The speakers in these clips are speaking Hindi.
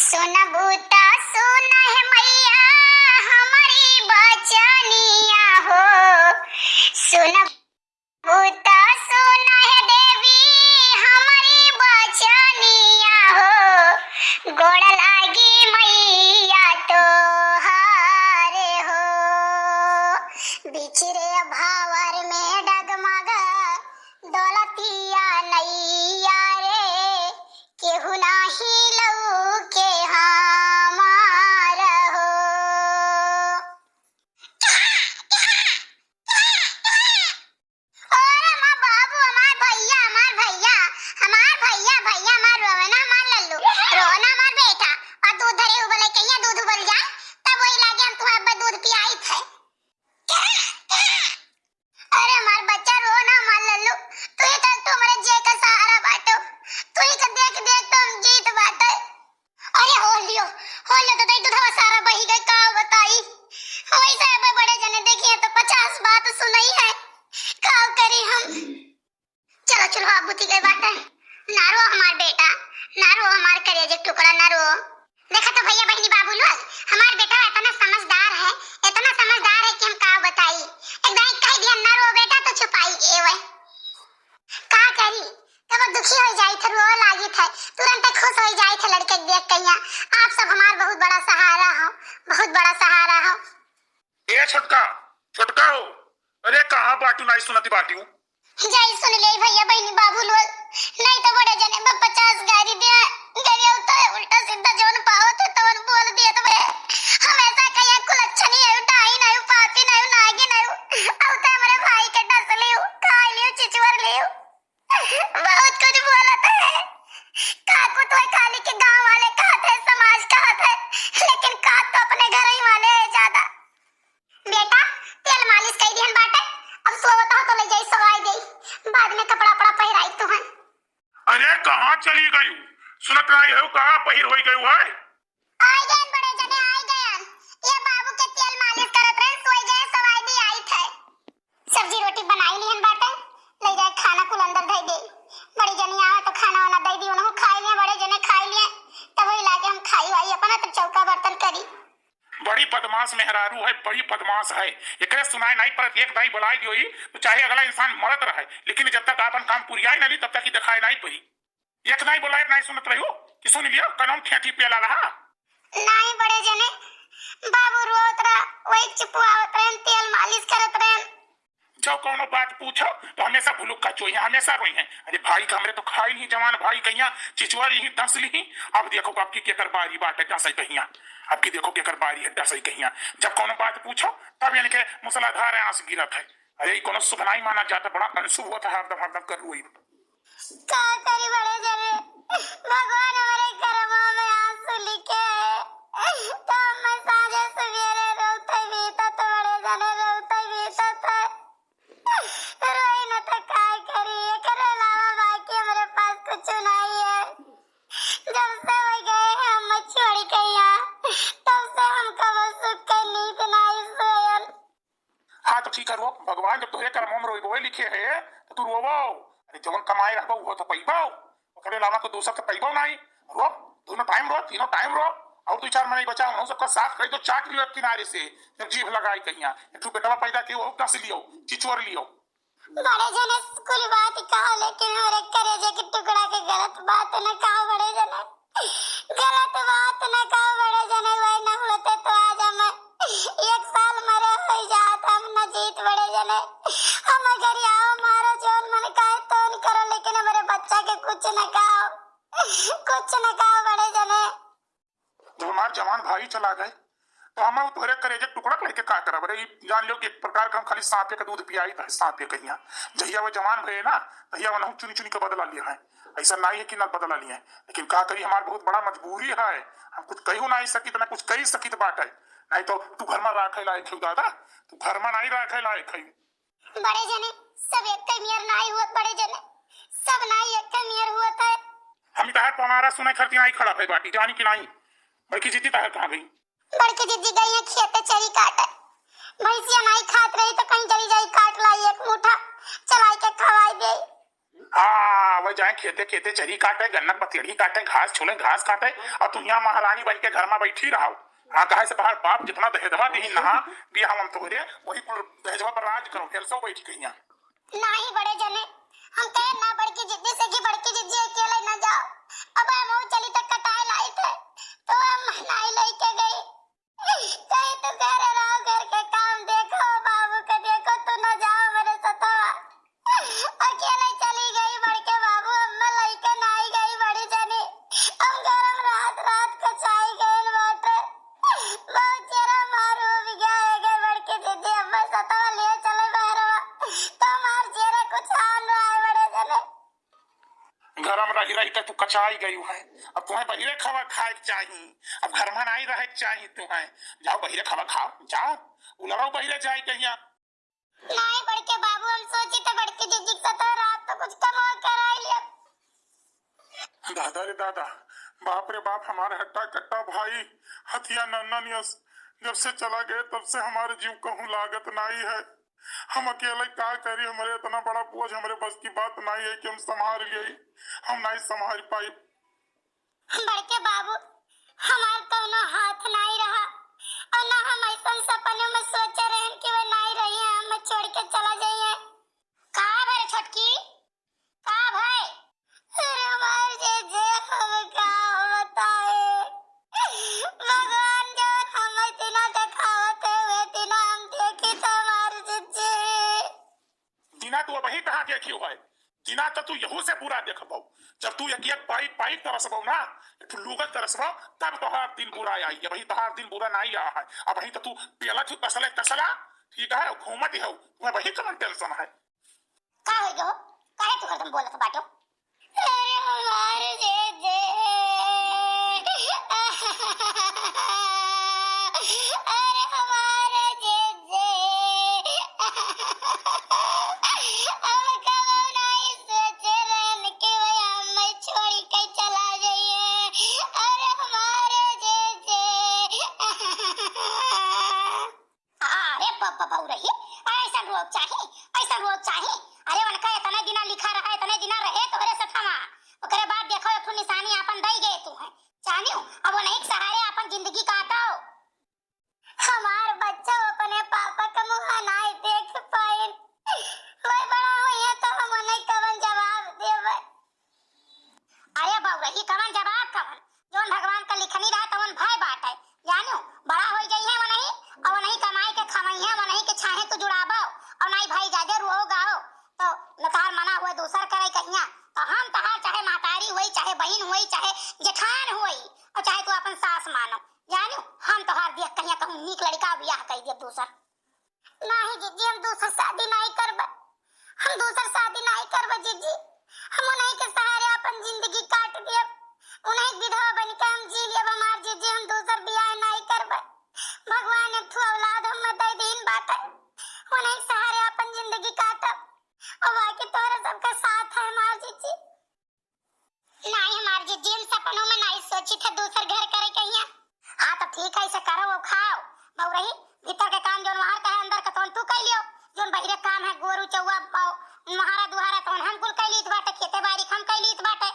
सुनबूता सुन है मैया हमारी बचनिया हो। सुनबूता सुन है देवी हमारी बचनिया हो। गोड़ लागी मैया तो हारे हो। बिछरे भावर में डगमग दौलतिया नैया रे केहू नाही लौके हमार हो। और हमार बाबू हमार भैया हमार रोवना हमार लल्लू रोना हमार बेटा और दूध धरे उबले कहिया दूध उबल जाए तब वही लागे हम तुम्हारा अब्बा दूध पियाई थे। अरे हमार बच्चा रोना हमार लल्लू तू ही तो हमारे जे का सहारा बाटो तू ही का देख देख तो हम जीत बाटे। अरे हो लियो तो दई दूधवा सारा बही गए का बताई वैसे अब बड़े जने देखिए तो 50 बात सुनाई है का करी हम। चलो अब बुती गए बाटे नारो हमार बेटा नारो हमार करेजे टुकड़ा नारो। देखा तो भैया बहनी बाबू लोग हमार बेटा इतना समझदार है कि हम का बताई एकदम कह दिया नारो बेटा तो छुपाई एवे का करी तब दुखी हो जाई थे रो लागी थे तुरंत खुश हो जाई थे लड़के देख कहिया आप सब हमार बहुत बड़ा सहारा हो। ए छोटका हो अरे कहां बाटू नहीं सुनती बाटू जाई सुन ले भैया बहनी बाबू लोग नहीं तो बड़े जने 50 गाड़ी दे गए उल्टा सीधा जोन पाओ थे तवन बोल दिए तो हमेशा कहिया कुल अच्छा नहीं है डाई नहीं पापी नहीं नागी नहीं अब तो हमारे भाई के डस लियो खा लियो चिचवर लियो बहुत कुछ बोला था काकू तो खाली के गांव वाले कहते समाज कहते लेकिन का तो अपने घर ही वाले है ज्यादा। बेटा तेल मालिश कर दिहन बाटे अब सोवता हो तो ले जाई सवाई देई बाद में कपड़ा पहिराई तुहन। अरे कहां चली गई सुनत नहीं हो कहां पहिर होई गई है। आई गए बड़े जने आई गए ये बाबू के तेल मालिश करत रहे सोई गए सवाई दी आई थे सब्जी रोटी बनाई लिहन बाटे ले जाए खाना कुल अंदर धई दे बड़ी जनी आवे तो खाना वाना दई दी उन्हों खाई लिए बड़े जने खाई लिए तब वही लागे हम खाई वाई अपना तो चौका बर्तन करी। बड़ी बदमाश मेहरारू है बड़ी बदमाश है एकरे सुनाई नहीं पर एक दाई बुलाई दियोई तो चाहे अगला इंसान मरत रहे लेकिन जब तक अपन काम पुरियाई नहीं तब तक ही दिखाई नहीं पड़ी एक नहीं बुलाई नहीं सुनत रही हो कि सुन लिया कनम ठेठी पेला रहा नहीं बड़े जने बाबू रोत रहा वही चिपवावत रहे तेल मालिश करत रहे जब कोनो बात पूछो तो हमेशा भुलुक का चोई हमेशा रोई है। अरे भाई का हमरे तो खाई नहीं जवान भाई कहिया चिचवर ही दस ली अब देखो आपकी क्या कर बारी बात है दसई कहिया आपकी देखो क्या कर बारी है दसई कहिया जब कोनो बात पूछो तब यानी के मुसलाधार आंस गिरत है। अरे कोनो शुभ नहीं माना जाता बड़ा अनशुभ होता है हरदम कर रोई का करी बड़े जने भगवान हमारे कर्मों में आंसू लिखे तो मैं साजे सवेरे रोते भी तो बड़े जने रोते भी तो रोई न तो काय करी एकरे अलावा बाकी हमारे पास कुछ नहीं है। जब से हो गए हम मछुआरी कहिया तब से हमको वो सुख के नींद नहीं सोयल। हाँ तो ठीक है रो भगवान जब तोरे कर्मों में रोई लिखे है तो तू रोवो अरे जवन कमाए रहबो वो तो पैबो ओकरे अलावा को दूसर के पैबो नहीं रो दोनों टाइम रो तीनों टाइम रो और 2-4 महीने बचा उन सबका साफ कर दो चाट लियो किनारे से जब जीभ लगाई कहिया तू बेटवा पैदा के वो दस लियो चिचवर लियो बड़े जने कुल बात कहा लेकिन मेरे करेजे के टुकड़ा के गलत बात न कहो बड़े जने गलत बात न कहो बड़े जने वही न होते तो आज हम 1 साल मरे हो जात हम न जीत बड़े जने हम घर आओ मारो जोन मन कहे तो न करो लेकिन हमारे बच्चा के कुछ न कहो बड़े जने। जब हमारे जवान भाई चला गए तो हम तोरे करेजे टुकड़ा लेके का करब रे जान लो कि एक प्रकार का हम खाली सांपे का दूध पियाई था सांपे कहिया जहिया वो जवान भए ना तहिया वो चुनी के बदला लिया है ऐसा नहीं है कि ना बदला लिया है लेकिन का करी हमार बहुत बड़ा मजबूरी है हम कुछ कही नहीं सकी तो ना कुछ कही सकी तो बात है नहीं तो तू घर में राखे लायक है दादा तू घर में नहीं राखे लायक है। बड़े जने सब एक कमियर नहीं हुआ बड़े जने सब नहीं एक कमियर हुआ था हम तो हमारा सुनाई खरती नहीं खड़ा है बाटी जानी कि नहीं बड़की जीती तो कहाँ गई बड़की दीदी गई है खेत चरी काटे भैंसिया नहीं खात रही तो कहीं चली जाई काट लाई एक मुठा चलाई के खवाई दे हाँ वही जाए खेते खेते चरी काटे, गन्ना पतेड़ी काटे, घास छोले, घास काटे, और तू यहाँ महारानी बन के घर में बैठी रहो। हाँ कहे से बाहर बाप जितना दहेजवा दी नहा बिया हम तोहरे वही कुल दहेजवा पर राज करो, फिर सो बैठी कहिया। नहीं बड़े जने, हम कहे ना बड़की जिद्दी से कि बड़की जिद्दी अकेले न जाओ। अब हम वो चली तक कटाए लाई थे तो हम नहीं लेके गई। कहीं तो कह रहे रहो घर के काम देखो, बाबू के देखो, तो न जाओ मेरे सतवा। अकेले चली गई बड़ के बाबू, अम्मा लेके नहीं गई बड़ी जनी। हम गरम रात रात को चाय गए बाटे, बहुत चेहरा मारो भी गया है बड़ के जिद्दी अम्मा सतवा ले चले बहरवा, तो हमार चेहरा कुछ आन रहा है बड़े जने। गरम रही रही तक तू कचाई गई है, अब तुम्हें बहिरे खबर खाए चाहिए, अब घर में नहीं रहे चाहिए तुम्हें। जाओ बहिरे खबर खाओ, जाओ उलरो बहिरे जाए कहिया। नहीं बड़ के बाबू, हम सोची तो बड़ के जिद्दी सतवा रात तो कुछ कम और कराई लिया। दादा रे दादा, बाप रे बाप, हमारे हट्टा कट्टा भाई हथिया नन्ना नियस जब से चला गए तब से हमारे जीव कहूँ लागत नहीं है। हम अकेले क्या करी, हमारे इतना बड़ा बोझ हमारे बस की बात नहीं है कि हम संभाल लिए, हम नहीं संभाल पाए। बड़ के बाबू, हमार तो ना हाथ नहीं रहा और ना हम ऐसा सपने में सोचे रहे कि वे नहीं रही है, हम छोड़ के चला जाइए। कहाँ भाई छोटकी, कहाँ भाई? अरे हमारे जे हम क्या बताए, भगवान जो हमें तीना दिखावते हुए तीना हम देखे तो हमारे जिज्जे। दीना तू वही कहाँ देखी हुआ है, दीना तो तू यहू से पूरा देखबो, जब तू एक एक पाई पाई तरसबो ना, तू लुगत तरसबो, तब तोहार दिन बुरा आई। वही तोहार दिन बुरा नहीं आया है, अब वही तो तू पेला थी कसले कसला ठीक है, घूमत ही हो, तुम्हें वही कमन टेंशन है। का हो गयो, काहे तू हरदम बोलत बाटो? अरे हमारे जे अरे हमारे जे हम कब नहीं सोचे रहन कि भाई हमें छोड़ के चला जाइए। अरे हमारे जे अरे बाबा रही ऐसा रोज चाहिए, ऐसा रोज चाहिए। अरे उनका इतना दिना लिखा रहा, इतने दिना रहे तो अरे सथमा ओकरे बाद देखो एक निशानी अपन दई गए तू है जानियो, अब वो नहीं सहारे अपन जिंदगी काटाओ। हमार बच्चा अपने पापा का मुंह नहीं देख पाए, वही बड़ा हुई है तो हम उन्हें कवन जवाब देवे। अरे बाबू रही कवन जवाब कवन, जोन भगवान का लिखनी रहा तवन भाई बात है जानियो, बड़ा हो गई है वो नहीं, और वो नहीं कमाई के खवाई है, वो नहीं के छाहे तो जुड़ाबो, और नहीं भाई जादे रुओ गाओ तो नतार मना हुए दूसर करे कहिया। तो हम तहार चाहे मातारी हुई, चाहे बहन हुई, चाहे जेठान हुई, और चाहे तू अपन सास मानो जानियो, हम तोहार देख कहिया कहूं नीक लड़का बियाह कई दे दूसर। नहीं जीजी, हम दूसर शादी नहीं करबे, हम दूसर शादी नहीं करबे जीजी, हम उन्हीं के सहारे अपन जिंदगी काट दियब, उन्हीं विधवा बन के हम जी लेब हमार जीजी, हम दूसर बियाह नहीं करबे। भगवान ने तू औलाद हम दे दीन बाटे, उन्हीं सहारे अपन जिंदगी काटब, और बाकी तोरा सबका साथ है हमार जीजी। नहीं हमार जीजी, हम सपनों में नहीं सोची था दूसर घर करे कहिया। हाँ तो ठीक है, इसे करो वो खाओ बहु रही, भीतर के काम जोन वहां का है अंदर का तोन तू कर लियो, जोन बहिरे काम है गोरू चौवा महारा दुहारा तोन हम कुल कर लीत बाटे, खेते बाड़ी हम कर लीत बाटे।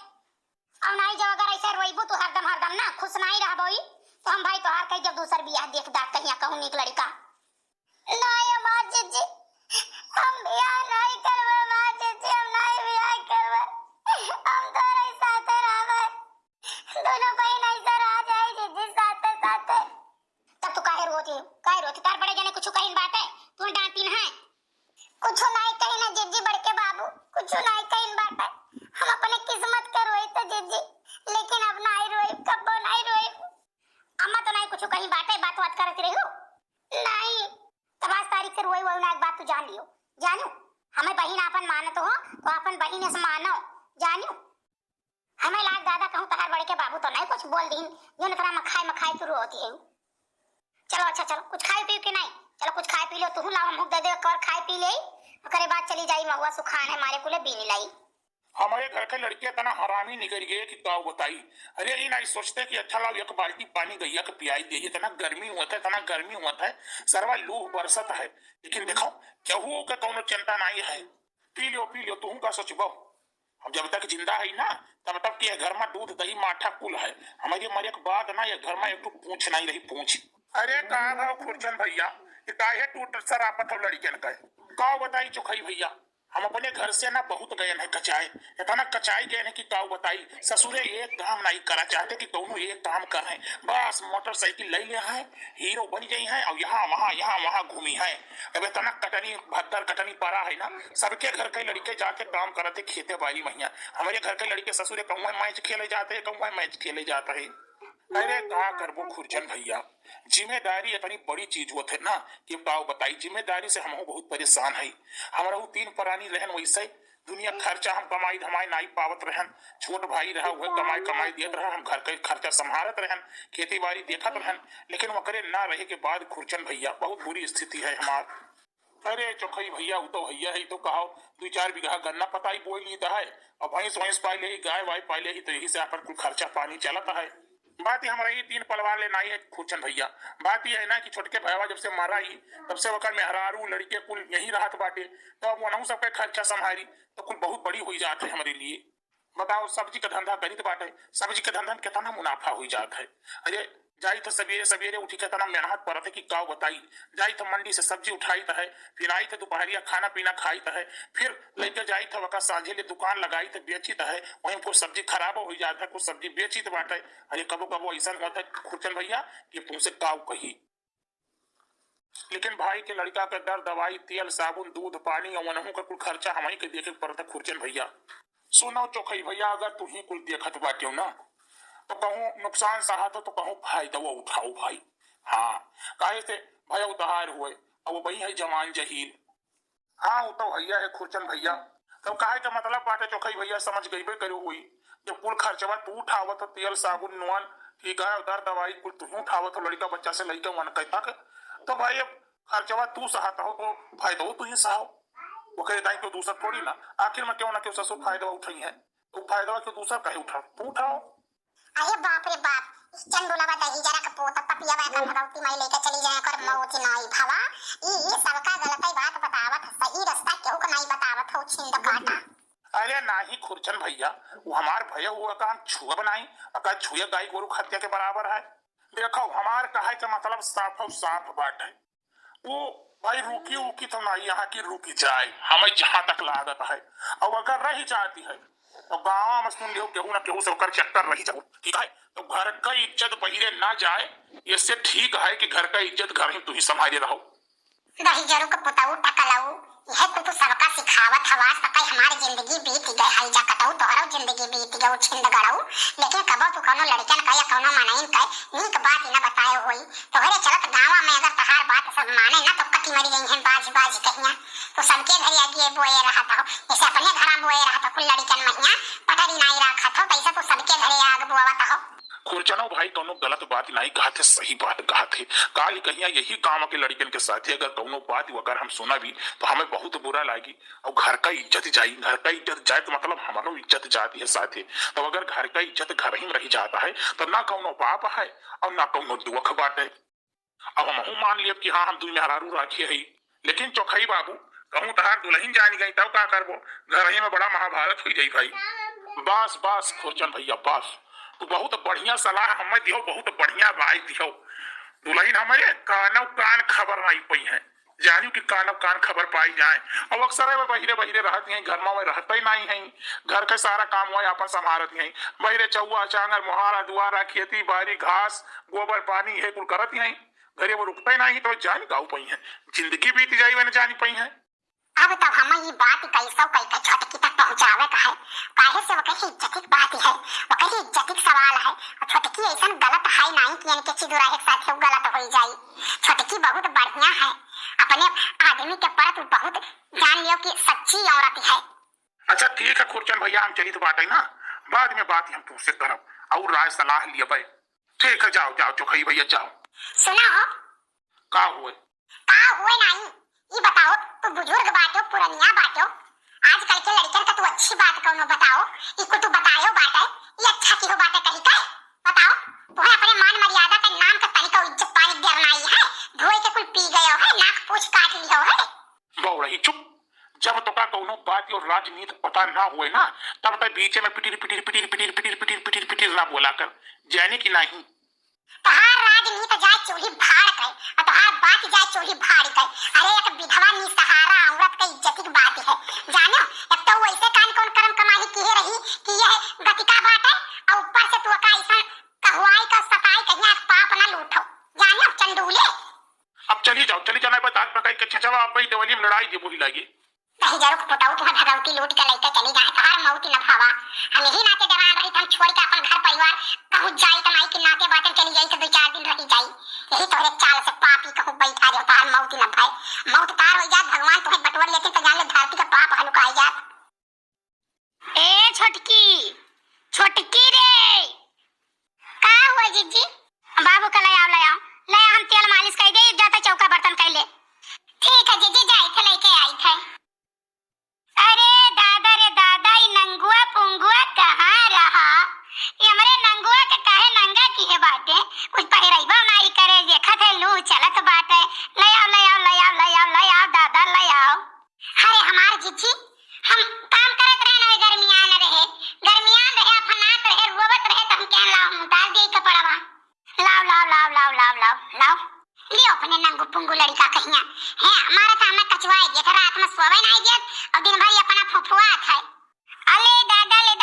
और नहीं जो अगर ऐसे रोइबू तू हरदम ना खुश नहीं रहबोई तो हम भाई तोहार कही जब दूसर बियाह देख दाख कहिया कहूं नीक लड़का। नहीं हमार जीजी, हम बियाह नहीं करबे हमार जीजी, हम नहीं बियाह करबे, हम तोरे साथे रहबे, दोनों बहन ऐसे रह जाए जीजी साथे साथे। तब तू काहे रोती तार बड़े जने कुछ कहिन बात है तू डांटीन है? कुछ नहीं कही ना जीजी बड़के बाबू, कुछ नहीं कहिन बात है, हम अपने किस्मत के रोई तो जीजी, लेकिन अब नहीं रोई, कब्बो नहीं रोई। अम्मा तो नहीं कुछ कहीं बात करती रही हो? नहीं तब आज तारीख से रोई वही ना एक बात तू जान लियो, जानो हमें बहन अपन मानत हो तो अपन बहन से मानो जानियो, हमें लाग दादा कहूं तहार बड़े के बाबू तो नहीं कुछ बोल दीन, जो न तरह मखाई तू रोती है। चलो अच्छा चलो कुछ खाए पी के नहीं, चलो कुछ खाए पी लो, तू लाओ मुंह दे दे कर खाए पी ले, ओकरे बाद चली जाई महुआ सुखान है मारे कुले बीनी लाई। हमारे घर के लड़के इतना हरामी निकल गए कि क्या बताई। अरे ये नहीं सोचते कि अच्छा लाओ एक बाल्टी पानी गैया के पियाई दे, इतना गर्मी हुआ था सरवा लू बरसत है, लेकिन देखो केहू के कोनो चिंता नहीं है, पी लियो तू का सोचबो। अब जब तक जिंदा है ना तब तक के घर में दूध दही माठा कुल है। हमारे मरे के बाद ना ये घर में एक तो पूछ नहीं रही पूछ। अरे कहा भाव खुरचन भैया ये काहे टूट सरापत हो लड़कियन का का बताई चुखई भैया। हम अपने घर से ना बहुत गए हैं कचाए इतना कचाई गए हैं कि काऊ बताई ससुरे एक काम नहीं करा चाहते कि दोनों एक काम कर रहे हैं। बस मोटरसाइकिल ले ले हैं हीरो बन गई हैं और यहाँ वहाँ घूमी है। अब इतना कटनी भद्दर कटनी पड़ा है ना सबके घर के लड़के जाके काम करते खेते बाड़ी मैया। हमारे घर के लड़के ससुरे कहूँ मैच खेले जाते हैं कहूँ मैच खेले जाता है। अरे कहा करबो खुरचन भैया जिम्मेदारी इतनी बड़ी चीज होते ना कि बताओ बताई जिम्मेदारी से हम बहुत परेशान है। हमारा 3 प्राणी रहन वैसे दुनिया खर्चा हम कमाई धमाई नहीं पावत रहन। छोट भाई रहा हुए कमाई देत रहा हम घर के खर्चा संभालत रहन खेती बाड़ी देखत रहन लेकिन वकरे ना रहे के बाद खुरचन भैया बहुत बुरी स्थिति है हमार। अरे चौखई भैया वो तो भैया ही तो कहो 2-4 बीघा गन्ना पताई बोई ली है और भैंस वैंस पाले ही गाय वाय पाले ही तो यही से अपन कुल खर्चा पानी चलता है। बात ही हमारा ये 3 परिवार लेना ही है खुरचन भैया। बात यह है ना कि छोटके भैया जब से मारा ही तब से वकर मेहरारू लड़के कुल यही राहत बाटे तो अब वनहू सबके खर्चा संभाली तो कुल बहुत बड़ी हुई जात है हमारे लिए। बताओ सब्जी का धंधा करी तो बाटे सब्जी का धंधा में कितना मुनाफा हुई जाता है। अरे जाई तो सवेरे सवेरे उठी के तना मेहनत पड़त है कि काव बताई जाई तो मंडी से सब्जी उठाई तो है फिर आई तो दोपहरिया खाना पीना खाई तो है फिर लेके जाई तो वका सांझे ले दुकान लगाई तो बेची तो है वहीं कुछ सब्जी खराब हो जाता है कुछ सब्जी बेची तो बाटे। अरे कबो कबो ऐसा होता है खुरचन भैया कि तुमसे काव कही लेकिन भाई के लड़का का दर दवाई तेल साबुन दूध पानी और वनहू का कुल खर्चा हमारी के देखे पड़ता खुरचन भैया। सुनो चौखई भैया अगर तू ही कुल देखत बाटे ना तो कहूँ नुकसान सहा तो कहूँ फायदा वो उठाओ भाई। हाँ काहे से भैया उधार हुए और वो वही है जवान जहील। हाँ वो तो भैया है खुरचन भैया तब काहे का मतलब बाटे चौखई भैया समझ गई बे करो हुई जब कुल खर्चवा तू उठावत तो तेल साबुन नुआन ठीक है उधर दवाई कुल तू उठावत तो लड़का बच्चा से लड़का मन कहता के तो भाई अब खर्चवा तू सहाता हो तो फायदा हो तू ही सहाओ वो कहे दाई क्यों दूसरा थोड़ी ना आखिर में क्यों ना क्यों ससुर फायदा उठाई है तो फायदा क्यों दूसरा कहे उठाओ तू उठाओ। अरे बाप रे बाप चंदुला बताई जरा का पोता पपिया बा का भगवती माई लेके चली जाए कर मौत नहीं भावा ई सबका गलत ही बात बतावत सही रास्ता केहू को नहीं बतावत हो छिंद काटा। अरे नहीं खुरचन भैया वो हमार भैया हुआ का हम छुआ बनाई अका छुए गाय गोरु हत्या के बराबर है। देखो हमार कहे का मतलब साफ बात है वो भाई रुकी उकी तो नहीं यहाँ की रुकी जाए हमें जहां तक लागत है और अगर रही जाती है तो गाँव में सुन लियो केहू ना केहू से होकर चक्कर रही जाओ ठीक है तो घर का इज्जत बहिरे ना जाए इससे ठीक है कि घर का इज्जत घर ही तू ही संभाले रहो। रही जरू का पुताऊ टकलाऊ यह तो सबका सिखावत हवा सकाई हमारी जिंदगी बीत गई हाई जा कटाऊ तोहरा जिंदगी बीत गई छिंद गड़ाऊ लेकिन कबो तू कोनो लड़कन का या कोनो मनाइन का नीक बात ना बताए होई तोहरे चलत गांव में अगर तहार बात सब माने ना तो कटी मरी गई हैं बाज कहिया तो सबके घर आगे बोए रहा था जैसे अपने घर में बोए रहा था कुल लड़कन मैया पटरी नहीं रखा था पैसा तो सबके घर आग बोआवत हो। खुरचनो भाई कोनो गलत बात नहीं कहते सही बात कहते काल कहिया यही काम के लड़कन के साथ अगर कोनो बात अगर हम सुना भी तो हमें बहुत बुरा लगी और घर का इज्जत जाए घर का इज्जत जाए तो मतलब हमारा इज्जत जाती है साथ ही तो अगर घर का इज्जत घर ही में रह जाता है तो ना कोनो पाप है और ना कोनो दुख बात है। अब हम मान लिया कि हाँ हम दुनिया हरारू राखी है लेकिन चौखई बाबू कहूँ तहार दुल्हन जानी गई तब का करबो घर ही में बड़ा महाभारत हुई जाई भाई। बस बस खुरचन भैया बस तो बहुत बढ़िया सलाह हमें दियो बहुत बढ़िया भाई दियो दुल्हन हमारे कानव कान खबर नहीं पाई है जानियो कि कानव कान खबर पाई जाए और अक्सर है बहिरे बहिरे रहती हैं घर में रहते ही नहीं है घर का सारा काम हुआ अपन संभालती हैं बहिरे चौवा चांगर मुहारा दुआरा खेती बाड़ी घास गोबर पानी है कुल करती हैं घरे वो रुकते नहीं तो जान गाँव पाई है जिंदगी बीत जाई मैंने जानी पाई है। अब तब हम ये बात कैसा कैसे छोटकी तक पहुंचावे का है काहे से वो कही इज्जतिक बात है वो कही इज्जतिक सवाल है और छोटकी ऐसा गलत है नहीं कि इनके चिदुरा एक साथ वो गलत हो जाए छोटकी बहुत बढ़िया है अपने आदमी के प्रति बहुत जान लियो कि सच्ची औरत है। अच्छा ठीक है खुरचन भैया हम चली तो बात है ना बाद में बात हम तुमसे करब और राय सलाह लिया भाई ठीक है जाओ जाओ चौखई भैया जाओ। सुना हो का हुए नहीं ये बताओ तू बुजुर्ग बाटो पुरनिया बाटो आजकल के लड़कन का तू अच्छी बात कौनो बताओ इसको तू बतायो बाटे ये अच्छा की हो बाटे कहीं का बताओ तुम्हें अपने मान मर्यादा का नाम का तरीका इज्जत पानी देवनाई है धोए के कुल पी गयो है नाक पूछ काट लियो है। बहु रही चुप जब तो का कोनो बात बात और राजनीति पता ना हुए ना, तब तक बीच में पिटीर पिटीर पिटीर पिटीर पिटीर पिटीर पिटीर पिटीर ना बोला कर, जाने की नहीं। तहार राजनीति जाए चूल्ही भाड़ गए और तहार बात जाए चूल्ही भाड़ गए। अरे एक विधवा निसहारा औरत का इज्जत की बात है, जानो। एक तो वैसे कान कौन कर्म कमाई की रही कि यह गतिका बात है, और ऊपर से तू का ऐसा कहवाई का सताई कहिया पाप ना लूटो, जानो चंडूले। अब चली जाना बात पकाई के छचवा आप ही देवली में लड़ाई दे बोली लगी। नहीं जरूर पुटाऊ तुम्हारा भगवती लूट के लेके चली जाए, तहार मौत न भावा। हम यही नाते जवान रही, हम छोड़ के अपन घर परिवार कहूं जाई त नहीं कि नाते बातें चली जाई तो 2-4 दिन रही जाई। यही तोरे चाल से पापी कहूं बैठा रहो, तहार मौत न भाई। मौत तार हो जात, भगवान तुम्हें बटवर लेते तो जान ले धरती का पाप हलुकाई जात। ए छोटकी रे, का हुआ जीजी? बाबू का ले आओ ले, हम तेल मालिश कर दे, जाता चौका बर्तन कर ले। ठीक है जीजी, जाई थे लेके आई थे। अरे दादा रे दादा, ये नंगुआ पुंगुआ कहाँ रहा? ये हमारे नंगुआ के काहे नंगा की है बाटे? कुछ पहिरइबा नहीं करे, देखा थे लू चलत बाटे। ले आओ दादा ले आओ। अरे हमार जीजी, हम काम करत रहे ना, गर्मियान रहे फनात रहे रोवत रहे, तो हम क्या लाऊं डाल दे कपड़वा। लाओ लियो अपने नंगू पुंगू लड़का कहिया है। हमारा सामने कचवाई दिया था, रात में सोवे नहीं दिया और दिन भर अपना फुफुआ खाए। अले दादा ले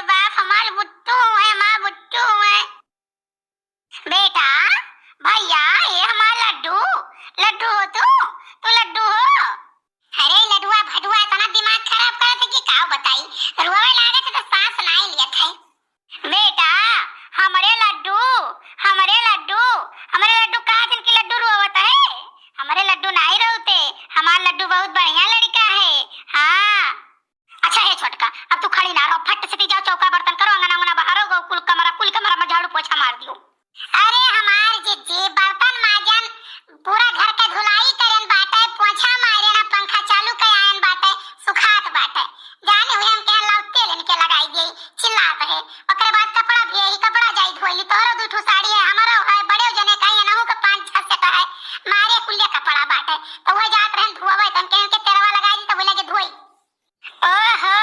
बाप हमार बुट्टू है, माँ बुट्टू है। बेटा भैया, ये हमारा लड्डू हो तू लड्डू हो। अरे लड्डुआ भडुआ इतना दिमाग खराब करत है कि का बताई, रोवे लागत है तो सांस नहीं लियत है। बेटा हमारे लड्डू का दिन की लड्डू रोवत है? हमारे लड्डू नहीं रोते, हमारा लड्डू बहुत बढ़िया लड़का है। हाँ अच्छा है छोटका, अब तू खड़ी ना रहो, फट से जाओ चौका बर्तन करो, अंगना बाहर हो, कुल कमरा में झाड़ू पोछा मार दियो। अरे हमार जीजी बर्तन माजन पूरा घर का धुलाई करन बाटे, पोछा मारे ना, पंखा चालू करायन बाटे, सुखात बाटे। जाने हुए हम कह लाओ तेल इनके लगाई दे, चिल्लात है। ओकरे बाद कपड़ा भी यही कपड़ा जाई धोइली, तोरो दूठो साड़ी है, हमारा है, बड़े जने कहीं ना हो के 5-6 सेट है, मारे कुल्ले कपड़ा बाटे। तो वो जात रहन धोवे, तन के तेरवा लगाई दी तो वो लगे धोई। ओहो,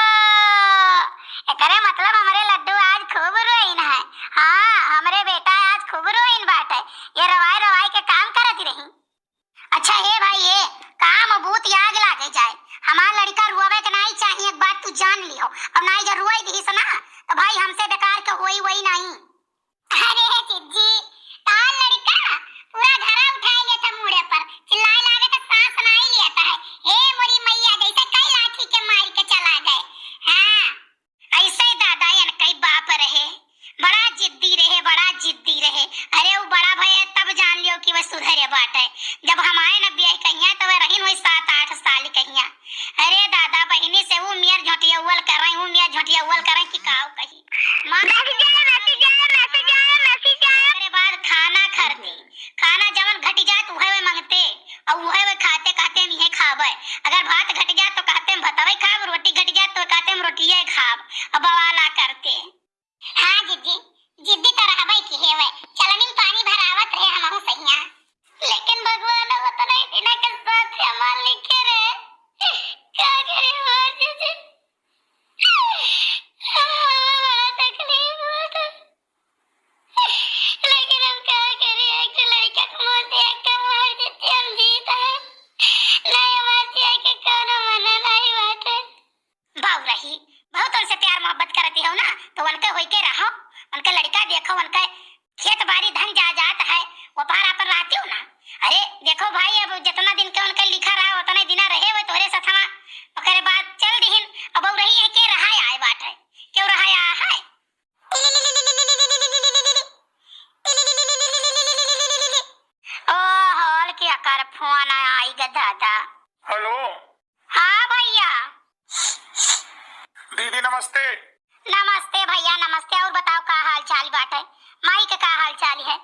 एकरे मतलब हमारे लड्डू आज खूब रोइन है। हाँ हमारे बेटा आज खूब रोइन बाटे, ये रवाई के काम करती रही। अच्छा हे भाई, ये काम भूत याद लागे जाए, हमारा लड़का रुआवे के नहीं चाहिए, एक बात तू जान लियो। अब नहीं जब रुआई दी ना तो भाई हमसे बेकार के होई नहीं। अरे जीजी, तार लड़का पूरा घरा उठाए लेता मुड़े पर, चिल्लाए लागे तो सांस नहीं लेता है। हे मोरी मैया, जैसे कई लाठी के मार के चला गए। हाँ ऐसे ही दादा यन कई बाप रहे, बड़ा जिद्दी रहे। अरे वो बड़ा भैया तब जान लियो कि वह सुधरे बाटे, जब हम आए ना बियाह कहिया तो वह रहीन हुई 7-8 साल कहिया। अरे दादा बहिनी से वो मियां झोटियावल कर रही, कि काऊ कही मेरे बाद खाना खरती, खाना जवन घट जात उहे वे मांगते, और उहे वे खाते नहीं खाबे। अगर भात घट जात तो कहते हम भतवे खाब, रोटी घट जात तो कहते हम रोटिये खाब, अब बवाला करते। हाँ जीजी, जिद्दी तो रहबै की हेवे, चलनी में पानी भरावत रहे हमहु सहिया, लेकिन भगवान वो नहीं बिना के साथ हमार लिखे रहे। क्या करे हमार जीजी, बड़ा तकलीफ होता, लेकिन हम क्या करें, एक लड़का को मुंह देख के मार देते, हम जीत है नहीं, हमार दिया के कोनो मना नहीं बाटे। बाऊ रही बहुत उनसे प्यार मोहब्बत करती हो ना, तो उनके होई के रहो, उनका लड़का देखो, उनका खेत बाड़ी धन जात है, वो पार पर रहती हो ना। अरे देखो भाई, अब जितना दिन के उनके लिखा रहा उतना दिन रहे हुए तोरे सथवा, ओकरे बाद चल दिहिन। अब रही है के रहा आए बाटे, क्यों रहा है? ओ हॉल क्या कर फोन आई दादा। हेलो हाँ भैया। दीदी नमस्ते। नमस्ते भैया नमस्ते, और बताओ का हाल चाल बाटे? माई के का हाल चाल है?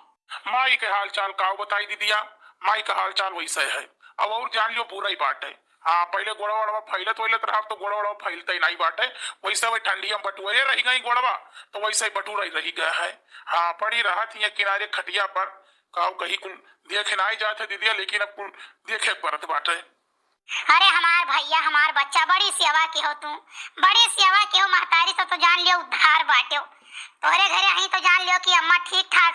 माई के हाल चाल का बताई दीदिया, माई का हाल चाल वैसे है। अब और जान लियो पूरा ही बाटे। हाँ पहले गोड़वा फैलत रहा, तो गोड़वा फैलते ही नहीं बाटे, वैसे वही ठंडी में बटुए रही गई गोड़वा, तो वैसे ही बटूरा रही गया है। हाँ पड़ी रहा थी किनारे खटिया पर, कहीं कुल देखे नहीं जाते दीदिया, लेकिन अब कुल देखे परत बाटे। अरे हमार भैया हमार बच्चा बड़ी सेवा के हो तू, बड़ी सेवा के हो महतारी, तो जान लियो उद्धार बाटे। तोहरे घरे आई तो जान लियो कि अम्मा ठीक ठाक